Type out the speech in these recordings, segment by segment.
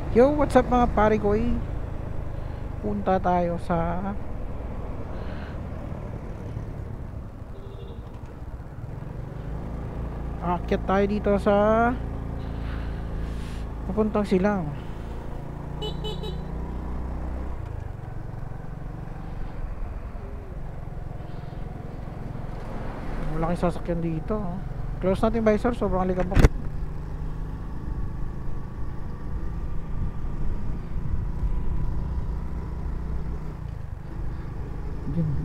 Yo, what's up mga pare ko? Punta tayo sa aakyat tayo dito sa papuntang Silang. Malaking sasakyan dito, oh. Close natin visor, sobrang likabok.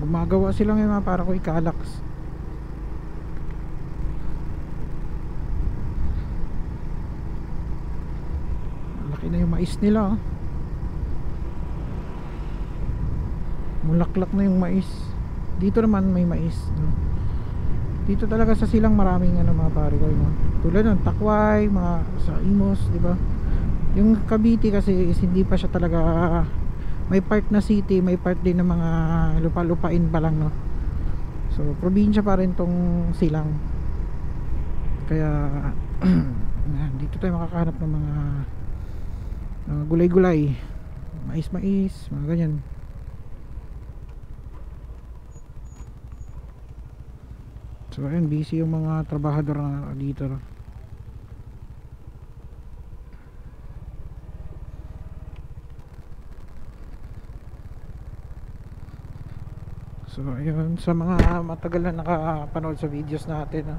Gumagawa sila ngayon mga para ko ikalax. Laki na yung mais nila, oh. Mulaklak na yung mais. Dito naman may mais, no? Dito talaga sa Silang maraming mga pare ko, no? Tulad ng Takway, mga sa Imos, di ba? Yung Cavite kasi is hindi pa siya talaga, may part na city, may part din ng mga lupa-lupain pa lang, no? So probinsya pa rin tong Silang. Kaya dito tayo makakahanap ng mga gulay-gulay, mais-mais, mga ganyan. So ayun, busy yung mga trabahador na dito, no? So ayun, sa mga matagal na nakapanood sa videos natin, no?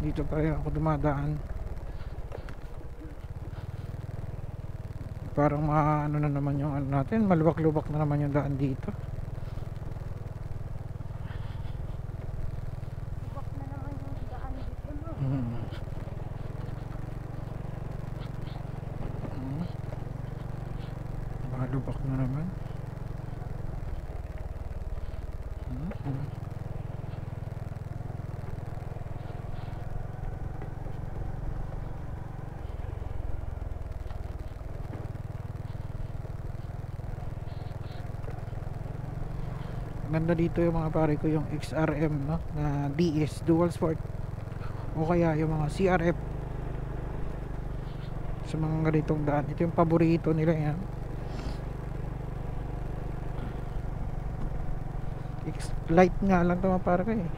Dito pa rin ako dumadaan. Parang ano na naman yung ano natin, malubak-lubak na naman yung daan dito. Malubak na naman. Ganda dito yung mga pare ko, yung XRM, no? Na DS, Dual Sport, o kaya yung mga CRF. Sa mga ganitong daan, ito yung paborito nila yan. Light nga lang ito mga pare ko, eh.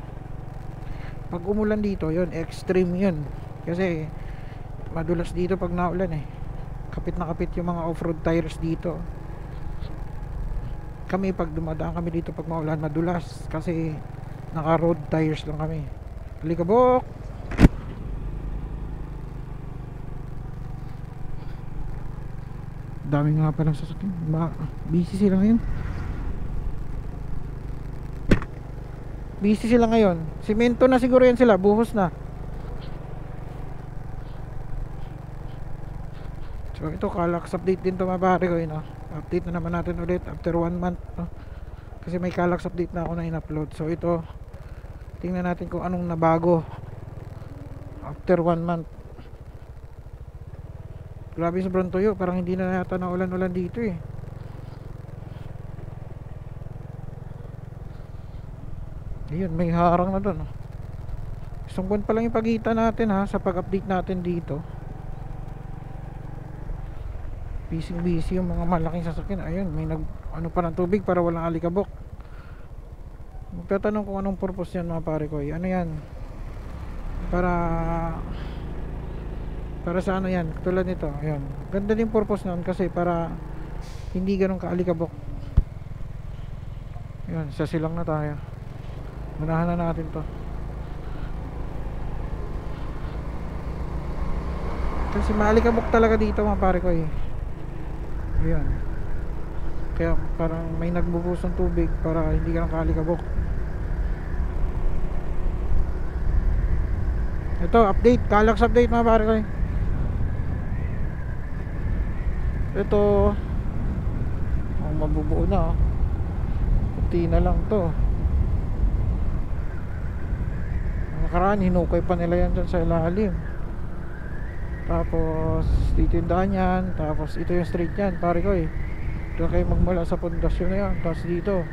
Pag umulan dito, yun, extreme yun. Kasi madulas dito pag naulan, eh. Kapit na kapit yung mga off-road tires dito. Kami pag dumadaan kami dito pag maulan, madulas kasi naka road tires lang kami. Alikabok. Dami nga pa ng sasakyan. Busy sila ngayon. Busy sila ngayon. Simento na siguro yan sila, buhos na. So ito, Calax update din to mga pare ko, no? Update na naman natin ulit after 1 month, no? Kasi may Calax update na ako na in-upload. So ito, tingnan natin kung anong nabago after 1 month. Grabe, sobrang tuyo. Parang hindi na yata na ulan-ulan dito, eh. Ayun, may harang na doon, no? Isang buwan pa lang yung pagitan natin, ha, sa pag-update natin dito. Busy yung mga malaking sasakyan. Ayun, may ano pa ng tubig para walang alikabok. Magtatanong kung anong purpose yan mga pare ko. Ano yan? Para sa ano yan? Tulad nito. Ayun. Ganda din purpose nun kasi para hindi ganun kaalikabok. Ayun, sa Silang na tayo. Unahan na natin to. Kasi maalikabok talaga dito mga pare ko, eh. Ayan. Kaya parang may nagbubuhos ng tubig para hindi ka nakalikabok. Ito, update, Calax update mga pare ko, eh. Ito, mabubuo na, oh. Kunti na lang to. Nakaraan, hinukay pa nila yan dyan sa ilalim. Tapos titindahan yan. Tapos ito yung street yan pare ko, eh. Doon kayo magmula sa pundasyon na yan. Tapos dito,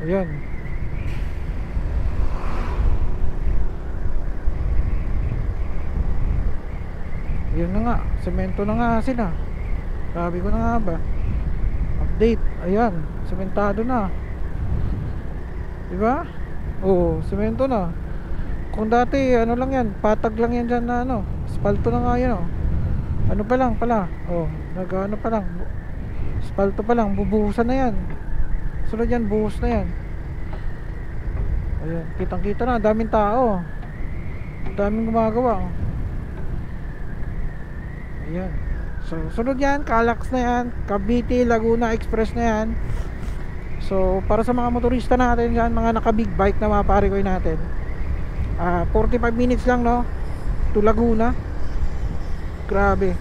ayan, Yun na nga, semento na nga sila. Sabi ko na nga ba, update, ayan, sementado na, diba? Oo, semento na. Kung dati ano lang yan, patag lang yan dyan na ano, asfalto na nga yan, oh. Ano pa lang pala, oh, nag ano pa lang, asfalto pa lang, bubuhusan na yan. Sunod yan, buhos na yan. Ayan, kitang kita na, daming tao, daming gumagawa, oh. Ayan. So, sunod yan, Calax na yan, Cavite, Laguna Express na yan. So, para sa mga motorista natin dyan, mga naka big bike na mga pare ko natin, 45 minutes lang, no, to Laguna. Grabe.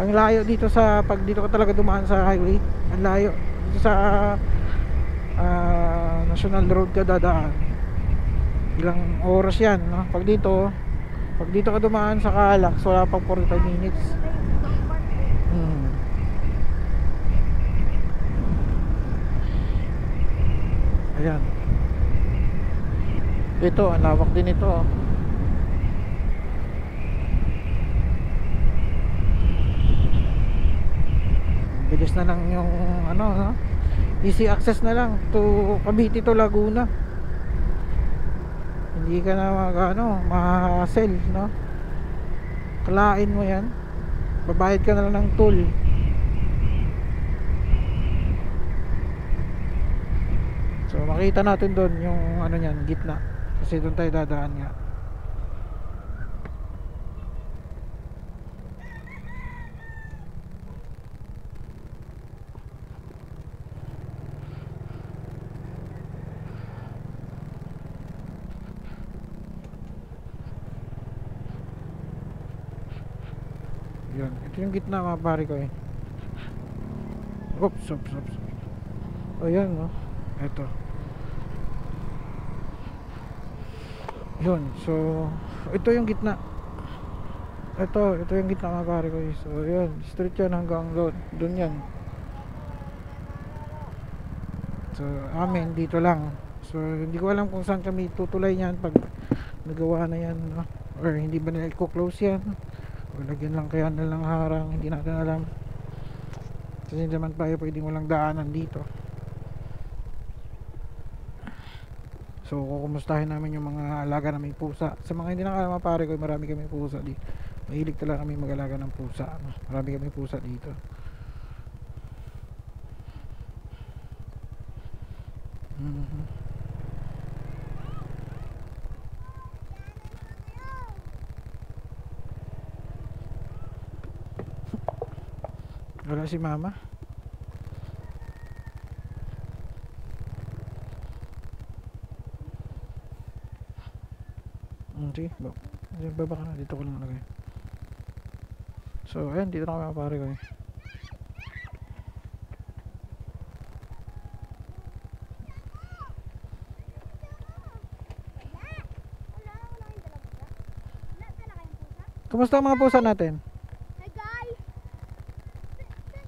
Ang layo dito sa, pag dito ka talaga dumaan sa highway, ang layo. Dito sa National Road ka dadaan. Ilang oras yan, no? Pag dito ka dumaan sa Calax, wala pang 45 minutes. Ayan. Ito, ang lawak din ito, oh. Bilis na lang yung ano, no? Easy access na lang to Cavite to Laguna. Hindi ka na ma-hassle, no? Kalain mo yan, babayad ka na lang ng toll. So makita natin doon yung ano niyan, gitna, kasi doon tayo dadaan nga. Yun, ito yung gitna mga pare ko eh. Oops. O yan, no? Ito. Yun, so ito yung gitna. Ito yung gitna mga pare ko eh. So yun, straight yan hanggang doon yan. So amin dito lang. So hindi ko alam kung saan kami tutulay niyan pag nagawa na yan, no? Or hindi ba nila i-close yan, o lagyan lang kaya nilang harang, hindi natin alam. Kasi hindi naman tayo pwedeng walang daanan dito. So kukumustahin namin yung mga alaga na may pusa. Sa mga hindi nakakama pare ko, marami kami pusa di. Mahilig talaga kami mag-alaga ng pusa. Marami kami pusa dito. Wala si mama. Sige, baba ka na, dito ko lang lagay. So ayan, dito na kami pare ko eh. Kumusta ang mga pusa natin?